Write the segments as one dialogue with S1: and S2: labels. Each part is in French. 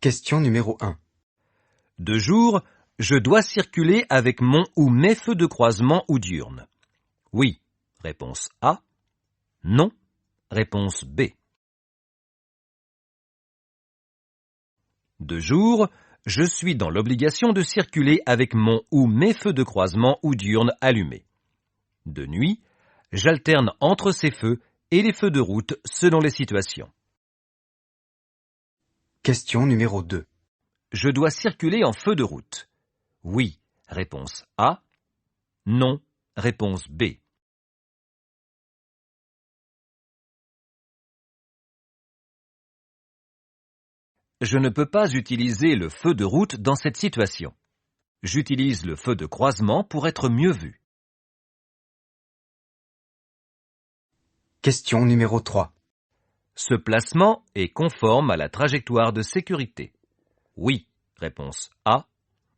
S1: Question numéro 1.
S2: De jour, je dois circuler avec mon ou mes feux de croisement ou diurnes. Oui, réponse A. Non, réponse B. De jour, je suis dans l'obligation de circuler avec mon ou mes feux de croisement ou diurnes allumés. De nuit, j'alterne entre ces feux et les feux de route selon les situations.
S1: Question numéro 2.
S2: Je dois circuler en feu de route. Oui, réponse A. Non, réponse B. Je ne peux pas utiliser le feu de route dans cette situation. J'utilise le feu de croisement pour être mieux vu.
S1: Question numéro 3.
S2: Ce placement est conforme à la trajectoire de sécurité. Oui, réponse A.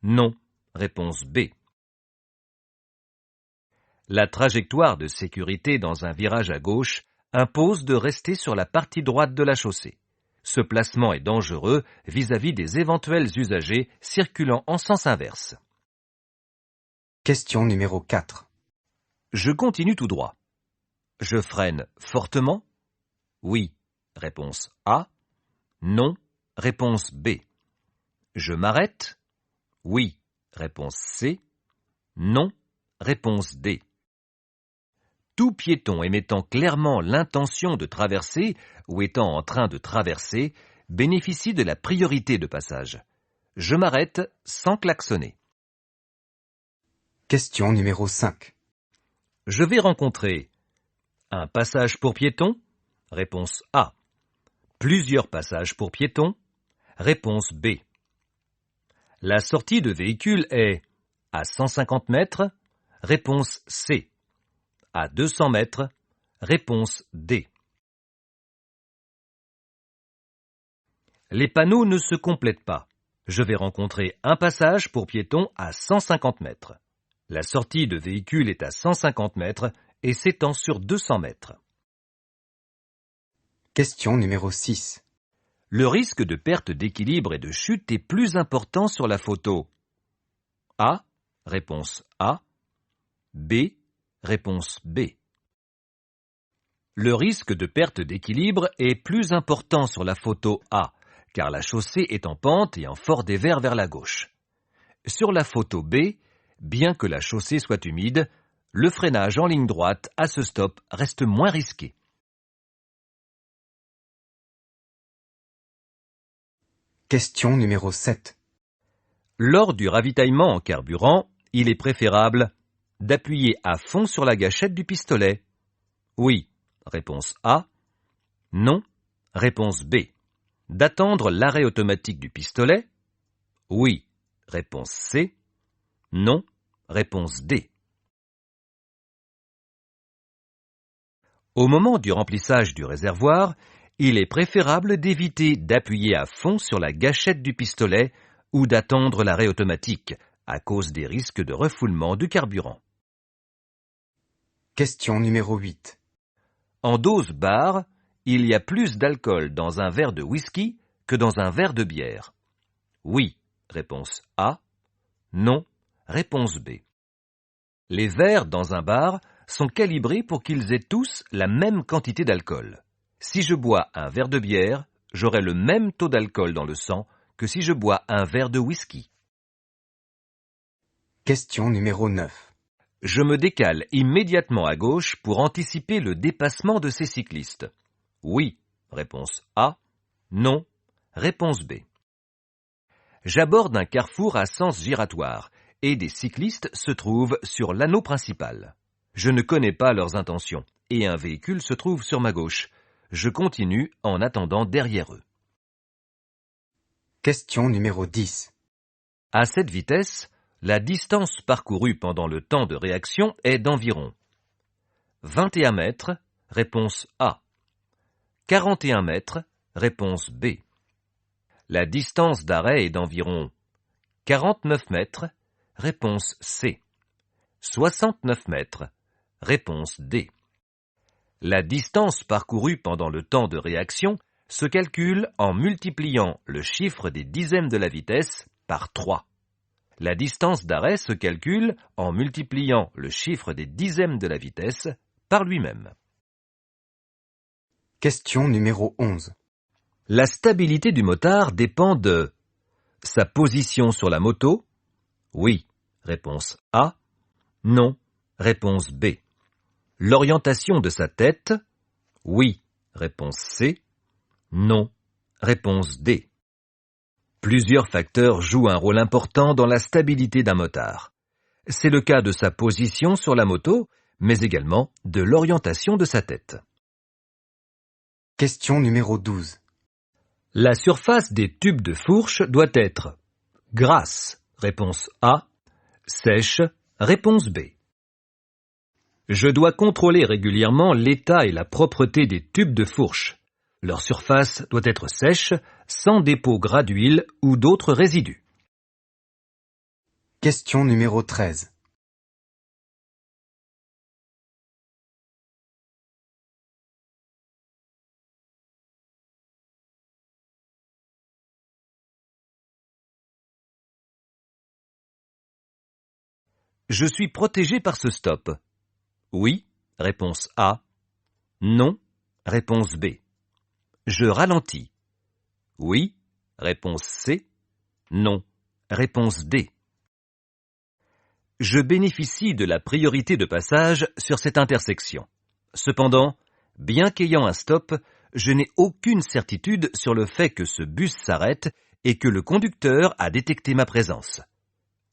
S2: Non, réponse B. La trajectoire de sécurité dans un virage à gauche impose de rester sur la partie droite de la chaussée. Ce placement est dangereux vis-à-vis des éventuels usagers circulant en sens inverse.
S1: Question numéro 4.
S2: Je continue tout droit. Je freine fortement? Oui, réponse A. Non, réponse B. Je m'arrête? Oui, réponse C. Non, réponse D. Tout piéton émettant clairement l'intention de traverser ou étant en train de traverser bénéficie de la priorité de passage. Je m'arrête sans klaxonner.
S1: Question numéro 5.
S2: Je vais rencontrer un passage pour piétons? Réponse A. Plusieurs passages pour piétons? Réponse B. La sortie de véhicule est à 150 mètres? Réponse C. À 200 mètres? Réponse D. Les panneaux ne se complètent pas. Je vais rencontrer un passage pour piétons à 150 mètres. La sortie de véhicule est à 150 mètres et s'étend sur 200 mètres.
S1: Question numéro 6.
S2: Le risque de perte d'équilibre et de chute est plus important sur la photo. A. Réponse A. B. Réponse B. Le risque de perte d'équilibre est plus important sur la photo A, car la chaussée est en pente et en fort dévers vers la gauche. Sur la photo B, bien que la chaussée soit humide, le freinage en ligne droite à ce stop reste moins risqué.
S1: Question numéro 7.
S2: Lors du ravitaillement en carburant, il est préférable d'appuyer à fond sur la gâchette du pistolet. Oui, réponse A. Non, réponse B. D'attendre l'arrêt automatique du pistolet? Oui, réponse C. Non, réponse D. Au moment du remplissage du réservoir, il est préférable d'éviter d'appuyer à fond sur la gâchette du pistolet ou d'attendre l'arrêt automatique à cause des risques de refoulement du carburant.
S1: Question numéro 8.
S2: En dose bar, il y a plus d'alcool dans un verre de whisky que dans un verre de bière. Oui, réponse A. Non, réponse B. Les verres dans un bar sont calibrés pour qu'ils aient tous la même quantité d'alcool. Si je bois un verre de bière, j'aurai le même taux d'alcool dans le sang que si je bois un verre de whisky.
S1: Question numéro 9.
S2: Je me décale immédiatement à gauche pour anticiper le dépassement de ces cyclistes. Oui, réponse A. Non, réponse B. J'aborde un carrefour à sens giratoire et des cyclistes se trouvent sur l'anneau principal. Je ne connais pas leurs intentions et un véhicule se trouve sur ma gauche. Je continue en attendant derrière eux.
S1: Question numéro 10.
S2: À cette vitesse, la distance parcourue pendant le temps de réaction est d'environ 21 mètres, réponse A. 41 mètres, réponse B. La distance d'arrêt est d'environ 49 mètres, réponse C. 69 mètres, réponse D. La distance parcourue pendant le temps de réaction se calcule en multipliant le chiffre des dixièmes de la vitesse par 3. La distance d'arrêt se calcule en multipliant le chiffre des dixièmes de la vitesse par lui-même.
S1: Question numéro 11.
S2: La stabilité du motard dépend de sa position sur la moto. Oui, réponse A. Non, réponse B. L'orientation de sa tête. Oui, réponse C. Non, réponse D. Plusieurs facteurs jouent un rôle important dans la stabilité d'un motard. C'est le cas de sa position sur la moto, mais également de l'orientation de sa tête.
S1: Question numéro 12.
S2: La surface des tubes de fourche doit être grasse, réponse A, sèche, réponse B. Je dois contrôler régulièrement l'état et la propreté des tubes de fourche. Leur surface doit être sèche, sans dépôt gras d'huile ou d'autres résidus.
S1: Question numéro 13.
S2: Je suis protégé par ce stop. Oui, réponse A. Non, réponse B. Je ralentis. Oui, réponse C. Non, réponse D. Je bénéficie de la priorité de passage sur cette intersection. Cependant, bien qu'ayant un stop, je n'ai aucune certitude sur le fait que ce bus s'arrête et que le conducteur a détecté ma présence.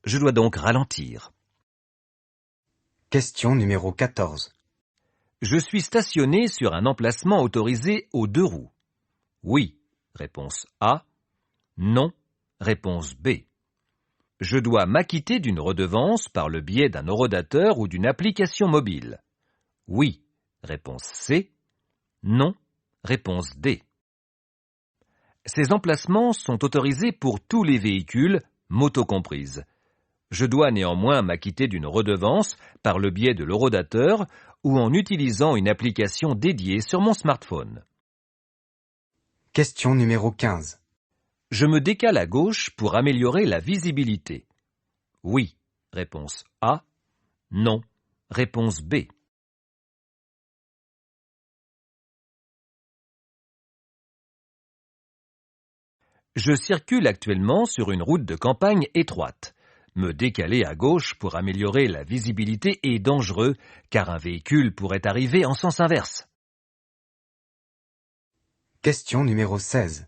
S2: Je dois donc ralentir.
S1: Question numéro 14.
S2: Je suis stationné sur un emplacement autorisé aux 2 roues. Oui, réponse A. Non, réponse B. Je dois m'acquitter d'une redevance par le biais d'un horodateur ou d'une application mobile. Oui, réponse C. Non, réponse D. Ces emplacements sont autorisés pour tous les véhicules, moto comprises. Je dois néanmoins m'acquitter d'une redevance par le biais de l'horodateur ou en utilisant une application dédiée sur mon smartphone.
S1: Question numéro 15.
S2: Je me décale à gauche pour améliorer la visibilité. Oui, réponse A. Non, réponse B. Je circule actuellement sur une route de campagne étroite. Me décaler à gauche pour améliorer la visibilité est dangereux car un véhicule pourrait arriver en sens inverse.
S1: Question numéro 16.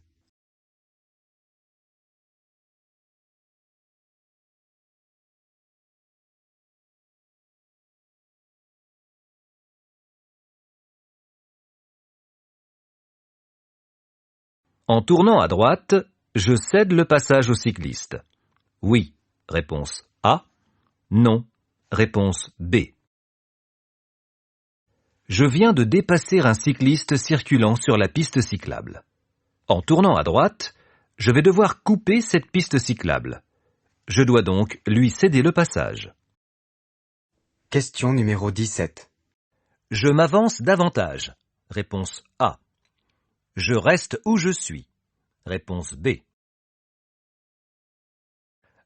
S2: En tournant à droite, je cède le passage au cycliste. Oui, réponse A. Non, réponse B. Je viens de dépasser un cycliste circulant sur la piste cyclable. En tournant à droite, je vais devoir couper cette piste cyclable. Je dois donc lui céder le passage.
S1: Question numéro 17.
S2: Je m'avance davantage. Réponse A. Je reste où je suis. Réponse B.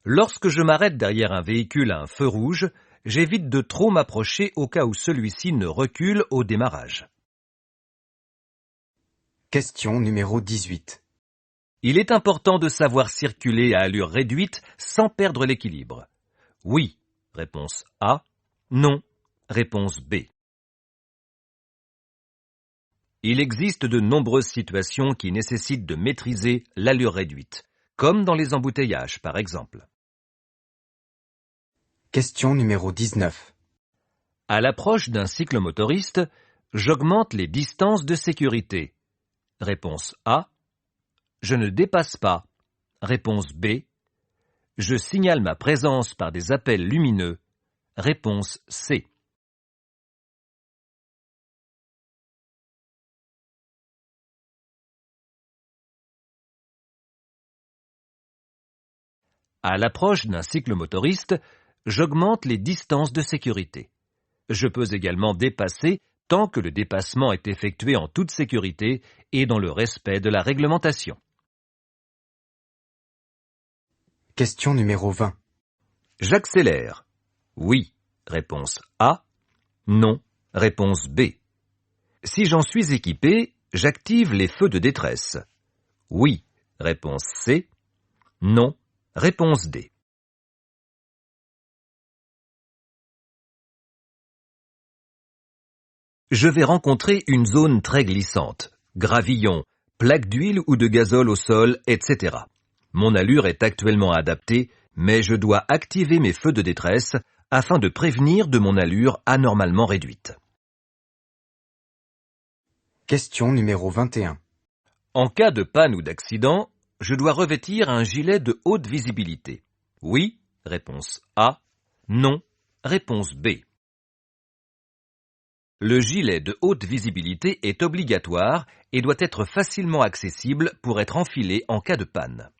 S2: Lorsque je m'arrête derrière un véhicule à un feu rouge, j'évite de trop m'approcher au cas où celui-ci ne recule au démarrage.
S1: Question numéro 18.
S2: Il est important de savoir circuler à allure réduite sans perdre l'équilibre. Oui, réponse A. Non, réponse B. Il existe de nombreuses situations qui nécessitent de maîtriser l'allure réduite, comme dans les embouteillages par exemple.
S1: Question numéro 19.
S2: À l'approche d'un cyclomotoriste, j'augmente les distances de sécurité. Réponse A. Je ne dépasse pas. Réponse B. Je signale ma présence par des appels lumineux. Réponse C. À l'approche d'un cyclomotoriste, j'augmente les distances de sécurité. Je peux également dépasser tant que le dépassement est effectué en toute sécurité et dans le respect de la réglementation.
S1: Question numéro 20.
S2: J'accélère. Oui. Réponse A. Non. Réponse B. Si j'en suis équipé, j'active les feux de détresse. Oui. Réponse C. Non. Réponse D. Je vais rencontrer une zone très glissante. Gravillon, plaques d'huile ou de gazole au sol, etc. Mon allure est actuellement adaptée, mais je dois activer mes feux de détresse afin de prévenir de mon allure anormalement réduite.
S1: Question numéro 21.
S2: En cas de panne ou d'accident, je dois revêtir un gilet de haute visibilité. Oui, réponse A. Non, réponse B. Le gilet de haute visibilité est obligatoire et doit être facilement accessible pour être enfilé en cas de panne.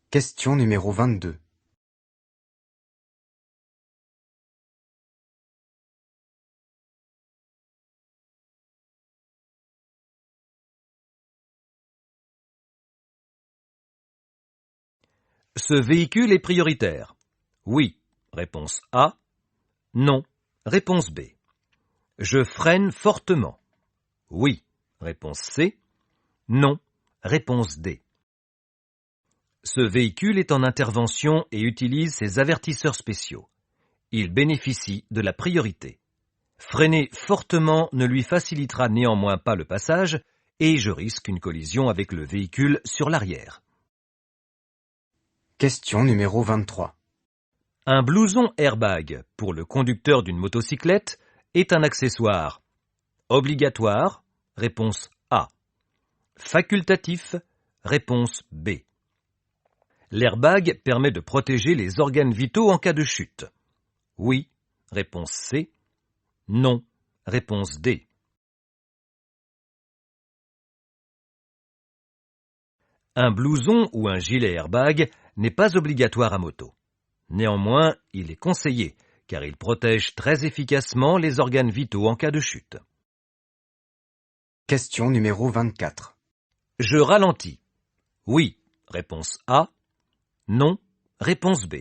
S1: Question numéro 22.
S2: Ce véhicule est prioritaire. Oui, réponse A. Non, réponse B. Je freine fortement. Oui, réponse C. Non, réponse D. Ce véhicule est en intervention et utilise ses avertisseurs spéciaux. Il bénéficie de la priorité. Freiner fortement ne lui facilitera néanmoins pas le passage et je risque une collision avec le véhicule sur l'arrière.
S1: Question numéro 23.
S2: Un blouson airbag pour le conducteur d'une motocyclette est un accessoire obligatoire, réponse A. Facultatif, réponse B. L'airbag permet de protéger les organes vitaux en cas de chute. Oui, réponse C. Non, réponse D. Un blouson ou un gilet airbag n'est pas obligatoire à moto. Néanmoins, il est conseillé, car il protège très efficacement les organes vitaux en cas de chute.
S1: Question numéro 24.
S2: Je ralentis. Oui, réponse A. Non, réponse B.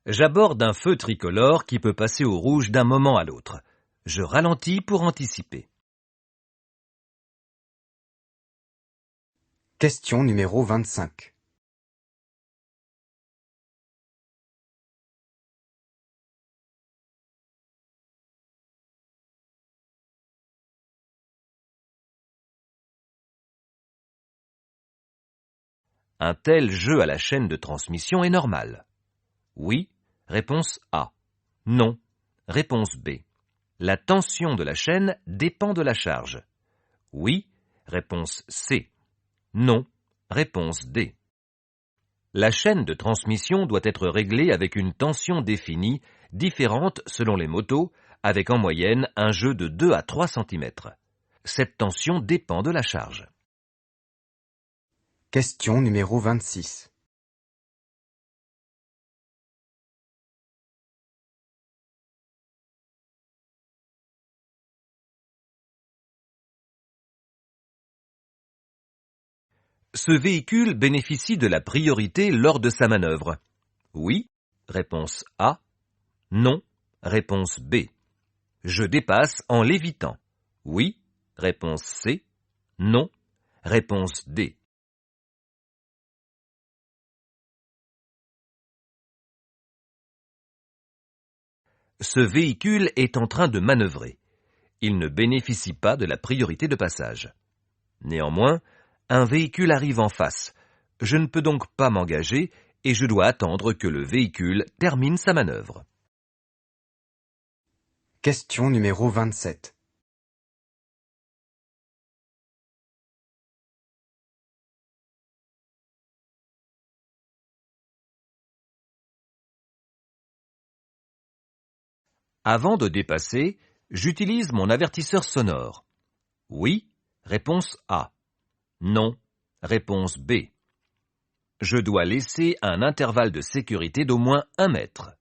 S2: J'aborde un feu tricolore qui peut passer au rouge d'un moment à l'autre. Je ralentis pour anticiper.
S1: Question numéro 25.
S2: Un tel jeu à la chaîne de transmission est normal. Oui, réponse A. Non, réponse B. La tension de la chaîne dépend de la charge. Oui, réponse C. Non, réponse D. La chaîne de transmission doit être réglée avec une tension définie, différente selon les motos, avec en moyenne un jeu de 2 à 3 cm. Cette tension dépend de la charge.
S1: Question numéro 26.
S2: Ce véhicule bénéficie de la priorité lors de sa manœuvre. Oui, réponse A. Non, réponse B. Je dépasse en l'évitant. Oui, réponse C. Non, réponse D. Ce véhicule est en train de manœuvrer. Il ne bénéficie pas de la priorité de passage. Néanmoins, un véhicule arrive en face. Je ne peux donc pas m'engager et je dois attendre que le véhicule termine sa manœuvre.
S1: Question numéro 27.
S2: Avant de dépasser, j'utilise mon avertisseur sonore. Oui, réponse A. Non, réponse B. Je dois laisser un intervalle de sécurité d'au moins 1 mètre.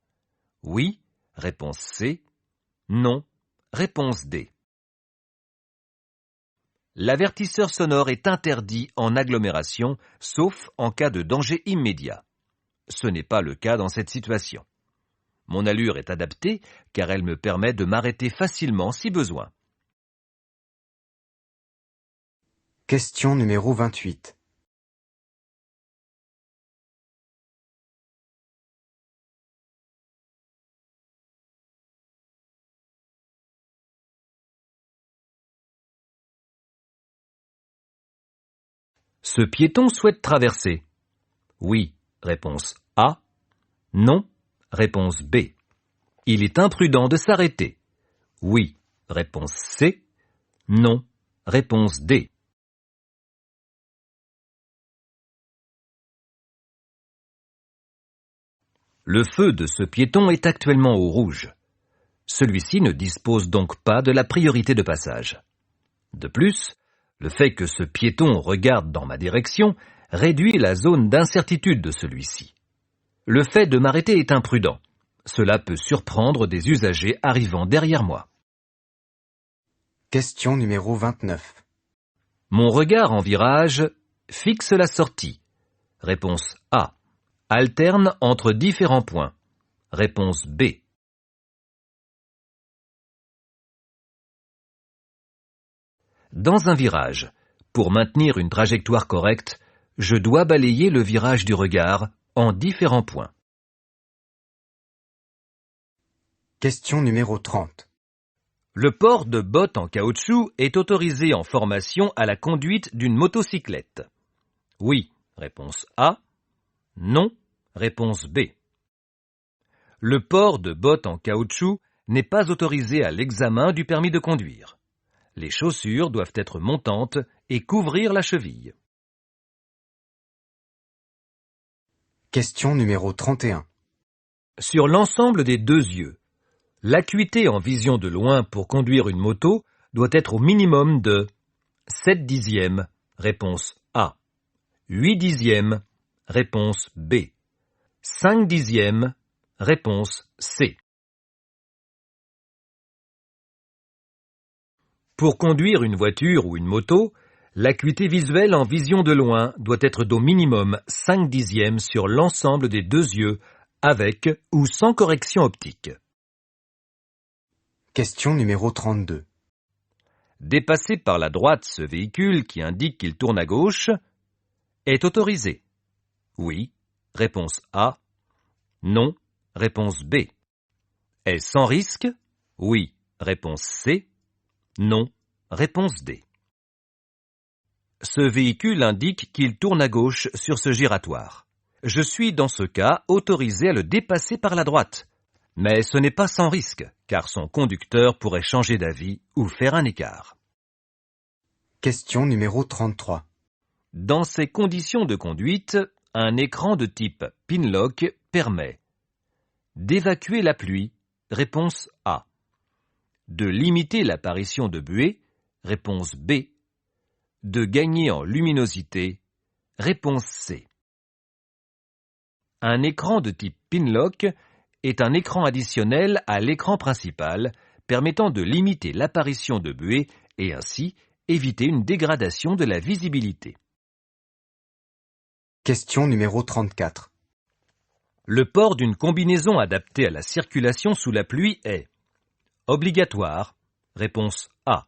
S2: Oui, Réponse C. Non. Réponse D. L'avertisseur sonore est interdit en agglomération, sauf en cas de danger immédiat. Ce n'est pas le cas dans cette situation. Mon allure est adaptée car elle me permet de m'arrêter facilement si besoin.
S1: Question numéro 28.
S2: Ce piéton souhaite traverser. Oui, réponse A. Non, réponse B. Il est imprudent de s'arrêter. Oui, réponse C. Non, réponse D. Le feu de ce piéton est actuellement au rouge. Celui-ci ne dispose donc pas de la priorité de passage. De plus, le fait que ce piéton regarde dans ma direction réduit la zone d'incertitude de celui-ci. Le fait de m'arrêter est imprudent. Cela peut surprendre des usagers arrivant derrière moi.
S1: Question numéro 29.
S2: Mon regard en virage fixe la sortie. Réponse A. Alterne entre différents points. Réponse B. Dans un virage, pour maintenir une trajectoire correcte, je dois balayer le virage du regard en différents points.
S1: Question numéro 30.
S2: Le port de bottes en caoutchouc est autorisé en formation à la conduite d'une motocyclette. Oui, réponse A. Non, réponse B. Le port de bottes en caoutchouc n'est pas autorisé à l'examen du permis de conduire. Les chaussures doivent être montantes et couvrir la cheville.
S1: Question numéro 31.
S2: Sur l'ensemble des deux yeux, l'acuité en vision de loin pour conduire une moto doit être au minimum de 7 dixièmes, réponse A. 8 dixièmes, réponse B. 5 dixièmes, réponse C. Pour conduire une voiture ou une moto, l'acuité visuelle en vision de loin doit être d'au minimum 5 dixièmes sur l'ensemble des deux yeux, avec ou sans correction optique.
S1: Question numéro 32.
S2: Dépasser par la droite ce véhicule qui indique qu'il tourne à gauche est autorisé. Oui, réponse A. Non, réponse B. Est sans risque? Oui, réponse C. Non, réponse D. Ce véhicule indique qu'il tourne à gauche sur ce giratoire. Je suis dans ce cas autorisé à le dépasser par la droite. Mais ce n'est pas sans risque, car son conducteur pourrait changer d'avis ou faire un écart.
S1: Question numéro 33.
S2: Dans ces conditions de conduite, un écran de type Pinlock permet d'évacuer la pluie, réponse A. De limiter l'apparition de buée, réponse B. De gagner en luminosité, réponse C. Un écran de type Pinlock est un écran additionnel à l'écran principal permettant de limiter l'apparition de buée et ainsi éviter une dégradation de la visibilité.
S1: Question numéro 34.
S2: Le port d'une combinaison adaptée à la circulation sous la pluie est obligatoire, réponse A.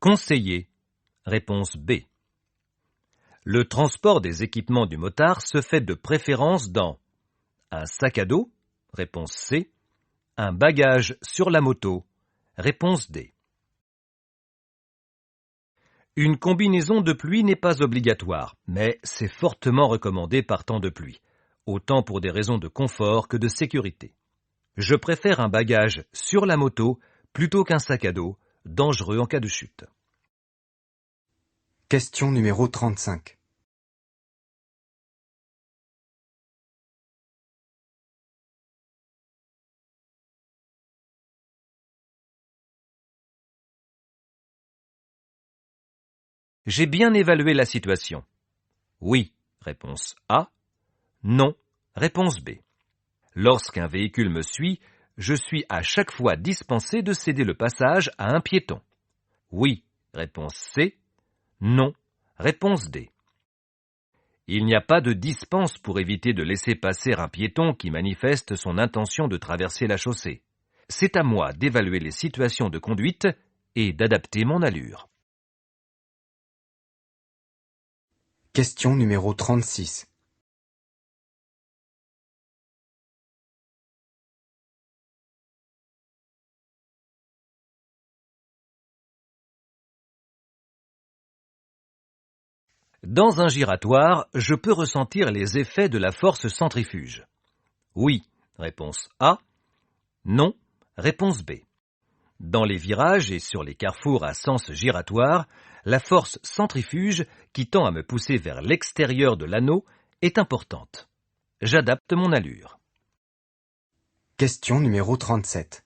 S2: Conseillé, réponse B. Le transport des équipements du motard se fait de préférence dans un sac à dos, réponse C. Un bagage sur la moto, réponse D. Une combinaison de pluie n'est pas obligatoire, mais c'est fortement recommandé par temps de pluie, autant pour des raisons de confort que de sécurité. Je préfère un bagage sur la moto plutôt qu'un sac à dos, dangereux en cas de chute.
S1: Question numéro 35.
S2: J'ai bien évalué la situation. Oui, réponse A. Non, réponse B. Lorsqu'un véhicule me suit, je suis à chaque fois dispensé de céder le passage à un piéton. Oui, réponse C. Non, réponse D. Il n'y a pas de dispense pour éviter de laisser passer un piéton qui manifeste son intention de traverser la chaussée. C'est à moi d'évaluer les situations de conduite et d'adapter mon allure.
S1: Question numéro 36.
S2: Dans un giratoire, je peux ressentir les effets de la force centrifuge. Oui, réponse A. Non, réponse B. Dans les virages et sur les carrefours à sens giratoire, la force centrifuge qui tend à me pousser vers l'extérieur de l'anneau est importante. J'adapte mon allure.
S1: Question numéro 37.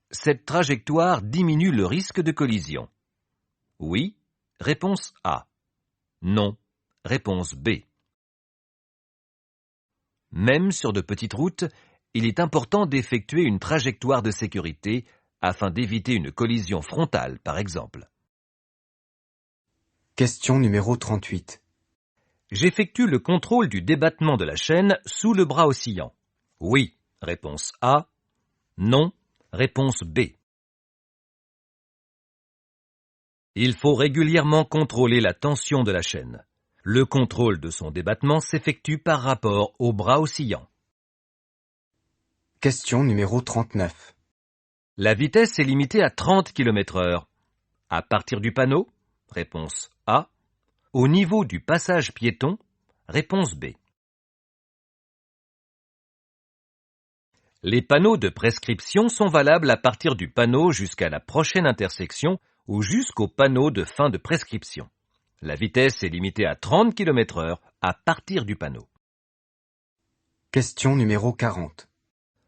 S2: Cette trajectoire diminue le risque de collision. Oui, réponse A. Non, réponse B. Même sur de petites routes, il est important d'effectuer une trajectoire de sécurité afin d'éviter une collision frontale, par exemple.
S1: Question numéro 38.
S2: J'effectue le contrôle du débattement de la chaîne sous le bras oscillant. Oui, réponse A. Non, réponse B. Il faut régulièrement contrôler la tension de la chaîne. Le contrôle de son débattement s'effectue par rapport au bras oscillant.
S1: Question numéro 39.
S2: La vitesse est limitée à 30 km/h. À partir du panneau, réponse A. Au niveau du passage piéton, réponse B. Les panneaux de prescription sont valables à partir du panneau jusqu'à la prochaine intersection ou jusqu'au panneau de fin de prescription. La vitesse est limitée à 30 km/h à partir du panneau.
S1: Question numéro 40.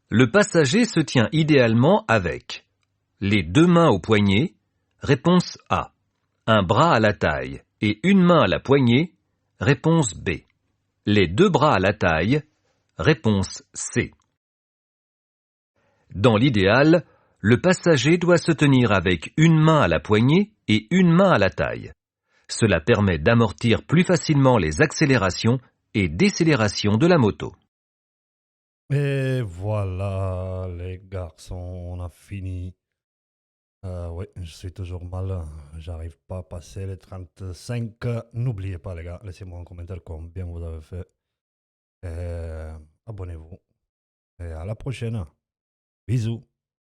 S2: Le passager se tient idéalement avec les deux mains au poignet, réponse A. Un bras à la taille et une main à la poignée, réponse B. Les deux bras à la taille, réponse C. Dans l'idéal, le passager doit se tenir avec une main à la poignée et une main à la taille. Cela permet d'amortir plus facilement les accélérations et décélérations de la moto.
S3: Et voilà, les garçons, on a fini. Oui, je suis toujours mal. J'arrive pas à passer les 35. N'oubliez pas, les gars, laissez-moi un commentaire combien vous avez fait. Et abonnez-vous. Et à la prochaine. Bisous.